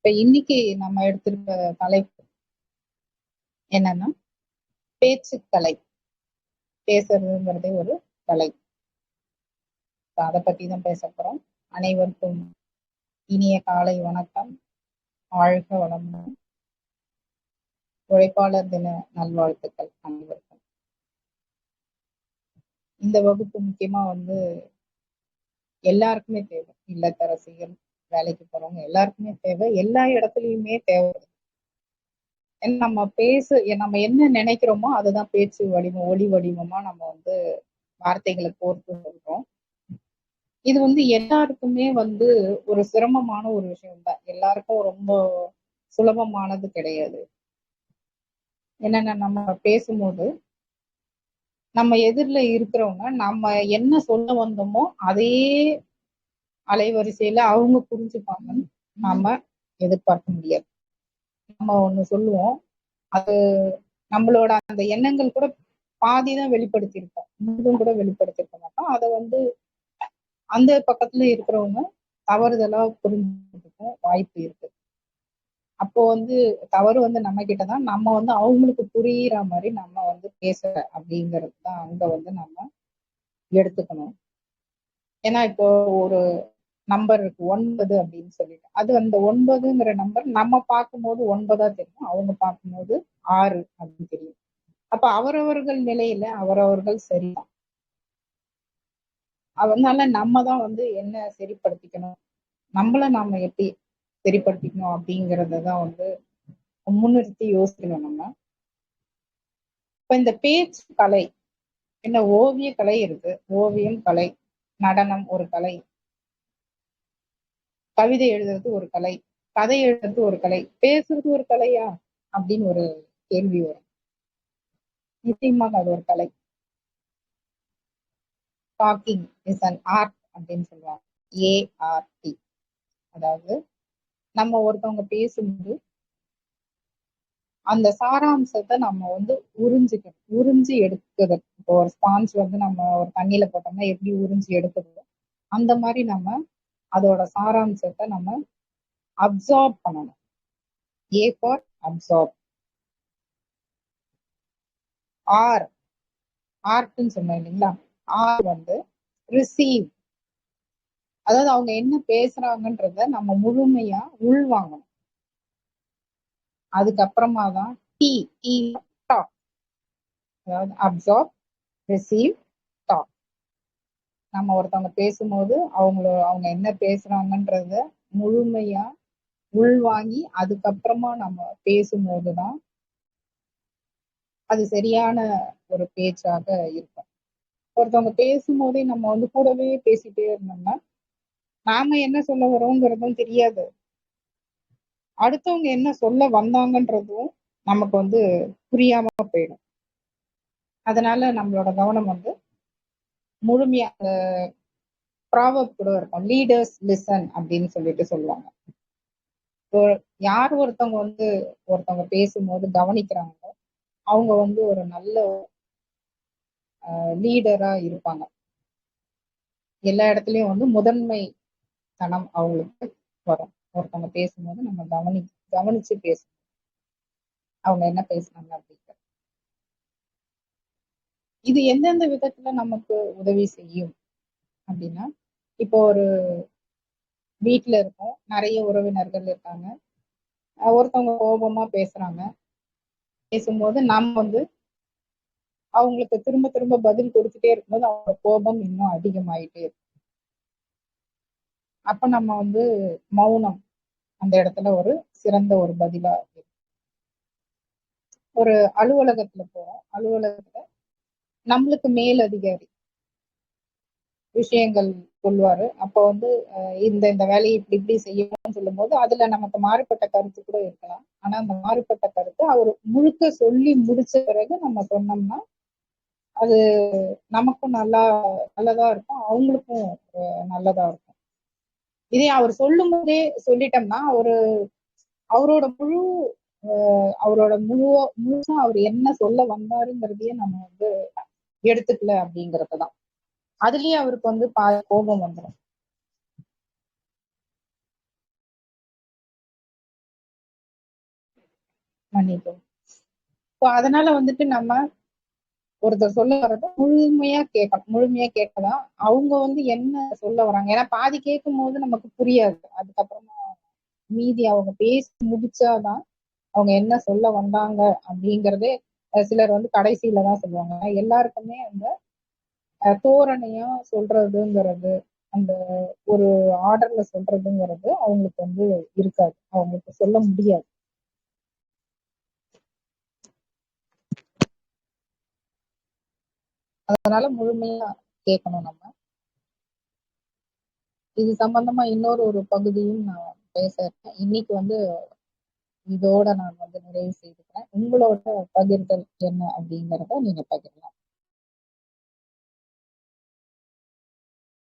இப்ப இன்னைக்கு நம்ம எடுத்திருக்க தலைப்பு என்னன்னா, பேச்சுக்கலை. பேசுறதுங்கிறதே ஒரு கலை. அத பத்தி தான் பேசப் போறோம். அனைவருக்கும் இனிய காலை வணக்கம். வாழ்க வளமுடன். உழைப்பாளர் தின நல்வாழ்த்துக்கள் அனைவருக்கும். இந்த வகுப்பு முக்கியமா எல்லாருக்குமே தேவை. இல்லத்தரசிகள், வேலைக்கு போறவங்க எல்லாருக்குமே தேவை. எல்லா இடத்துலயுமே தேவை. ஏன்னா நம்ம என்ன நினைக்கிறோமோ அதுதான் பேச்சு வடிவம், ஒலி வடிவமா நம்ம வார்த்தைகளை கோர்த்து சொல்றோம். இது எல்லாருக்குமே ஒரு சிரமமான ஒரு விஷயம் தான். எல்லாருக்கும் ரொம்ப சுலபமானது கிடையாது. என்னன்னா நம்ம பேசும்போது நம்ம எதிரில இருக்கிறவங்க நம்ம என்ன சொல்ல வந்தோமோ அதே அலைவரிசையில அவங்க புரிஞ்சுப்பாங்கன்னு நாம எதிர்பார்க்க முடியாது. நம்ம ஒண்ணு சொல்லுவோம், அது நம்மளோட அந்த எண்ணங்கள் கூட பாதிதான் வெளிப்படுத்தியிருப்போம், முழுதும் கூட வெளிப்படுத்தியிருக்க மாட்டோம். அதை அந்த பக்கத்துல இருக்கிறவங்க தவறுதலா புரிஞ்சுக்கிறதுக்கும் வாய்ப்பு இருக்கு. அப்போ தவறு நம்ம கிட்டதான், நம்ம அவங்களுக்கு புரியுற மாதிரி நம்ம பேச அப்படிங்கிறது தான் அங்க நம்ம எடுத்துக்கணும். ஏன்னா இப்போ ஒரு நம்பர் இருக்கு 9 அப்படின்னு சொல்லிட்டு, அது அந்த 9ங்கிற நம்பர் நம்ம பார்க்கும்போது 9ஆ தெரியும், அவங்க பார்க்கும்போது 6 அப்படின்னு தெரியும். அப்ப அவரவர்கள் நிலையில அவரவர்கள் சரிதான். அதனால நம்ம தான் என்ன சரிப்படுத்திக்கணும், நம்மள நாம எப்படி சரிப்படுத்திக்கணும் அப்படிங்கறதான் முன்னிறுத்தி யோசிக்கணும் நம்ம. இப்ப இந்த பேச்சு கலை என்ன, ஓவிய கலை இருக்கு, ஓவியம் கலை, நடனம் ஒரு கலை, கவிதை எழுதுறது ஒரு கலை, கதை எழுதுறது ஒரு கலை, பேசுறது ஒரு கலையா அப்படின்னு ஒரு கேள்வி வரும். நிச்சயமாக அது ஒரு கலை. டாக்கிங் இஸ் அன் ஆர்ட் அப்படின்னு சொல்லுவாங்க. ART. அதாவது நம்ம ஒருத்தவங்க பேசும்போது அந்த சாராம்சத்தை நம்ம உறிஞ்சிக்கணும், உறிஞ்சி எடுக்குது. இப்போ ஒரு ஸ்பாஞ்ச் நம்ம ஒரு தண்ணியில போட்டோம்னா எப்படி உறிஞ்சி எடுக்குதோ அந்த மாதிரி நம்ம அதோட சாராம்சத்தை நம்ம அப்சார்ப் பண்ணணும். A for absorb. ஆர்ட்னு சொன்னோம் இல்லைங்களா, ஆர் ரிசீவ். அதாவது அவங்க என்ன பேசுறாங்கன்றத நம்ம முழுமையா உள்வாங்கணும். அதுக்கப்புறமா தான் டாக். அதாவது அப்சார்ப், ரிசீவ், டாக். நம்ம ஒருத்தவங்க பேசும்போது அவங்க என்ன பேசுறாங்கன்றத முழுமையா உள்வாங்கி அதுக்கப்புறமா நம்ம பேசும்போதுதான் அது சரியான ஒரு பேச்சாக இருக்கும். ஒருத்தவங்க பேசும்போதே நம்ம கூடவே பேசிட்டே இருந்தோம்னா நாம என்ன சொல்ல வரோங்கிறதும் தெரியாது, அடுத்தவங்க என்ன சொல்ல வந்தாங்கன்றதும் நமக்கு புரியாம போயிடும். அதனால நம்மளோட கவனம் முழுமையா ப்ராவர்ப் கூட இருக்கும், லீடர்ஸ் லிசன் அப்படின்னு சொல்லிட்டு சொல்லுவாங்க. யார் ஒருத்தவங்க பேசும்போது கவனிக்கிறாங்களோ அவங்க ஒரு நல்ல லீடரா இருப்பாங்க. எல்லா இடத்துலயும் முதன்மை தனம் அவங்களுக்கு வரும். ஒருத்தவங்க பேசும்போது நம்ம கவனிச்சு பேசணும், அவங்க என்ன பேசுனாங்க அப்படிங்கிற. இது எந்தெந்த விதத்துல நமக்கு உதவி செய்யும் அப்படின்னா, இப்போ ஒரு வீட்டுல இருக்கோம், நிறைய உறவினர்கள் இருக்காங்க, ஒருத்தவங்க கோபமா பேசுறாங்க. பேசும்போது நம்ம அவங்களுக்கு திரும்ப திரும்ப பதில் கொடுத்துட்டே இருக்கும்போது அவங்க கோபம் இன்னும் அதிகமாயிட்டே இருக்கும். அப்ப நம்ம மௌனம் அந்த இடத்துல ஒரு சிறந்த ஒரு பதிலா இருக்கு. ஒரு அலுவலகத்துல போறோம், அலுவலகத்துல நம்மளுக்கு மேல் அதிகாரி விஷயங்கள் சொல்லுவாரு. அப்போ இந்த வேலையை இப்படி இப்படி செய்யணும்னு சொல்லும் போது அதுல நமக்கு மாறுபட்ட கருத்து கூட இருக்கலாம். ஆனா அந்த மாறுபட்ட கருத்து அவர் முழுக்க சொல்லி முடிச்ச பிறகு நம்ம சொன்னோம்னா அது நமக்கும் நல்லதா இருக்கும், அவங்களுக்கும் நல்லதா இருக்கும். இதே அவர் சொல்லும் போதே சொல்லிட்டோம்னா அவரோட முழுசா அவர் என்ன சொல்ல வந்தாருங்கிறதையே நம்ம எடுத்துக்கல அப்படிங்கறதுதான். அதுலயே அவருக்கு கோபம் வந்துடும். மன்னிக்கவும். இப்போ அதனால வந்துட்டு நம்ம ஒருத்தர் சொல்ல வர்றத முழுமையா கேட்கணும். முழுமையா கேட்கலாம். அவங்க வந்து என்ன சொல்ல வராங்க. ஏன்னா பாதி கேட்கும்போது நமக்கு புரியாது. அதுக்கப்புறமா மீதி அவங்க பேசி முடிச்சாதான் அவங்க என்ன சொல்ல வந்தாங்க அப்படிங்கறதே சிலர் வந்து கடைசியில தான் சொல்லுவாங்க. எல்லாருக்குமே அந்த தோரணையா சொல்றதுங்கிறது, அந்த ஒரு ஆர்டர்ல சொல்றதுங்கிறது அவங்களுக்கு வந்து இருக்காது. அவங்களுக்கு சொல்ல முடியாது. அதனால முழுமையா கேட்கணும் நம்ம. இது சம்பந்தமா இன்னொரு ஒரு பகுதியும் நான் பேச இருக்கேன். இன்னைக்கு வந்து இதோட நான் வந்து நிறைவு செய்துக்கிறேன். உங்களோட பகிர்தல் என்ன அப்படிங்கிறத நீங்க பகிரலாம்.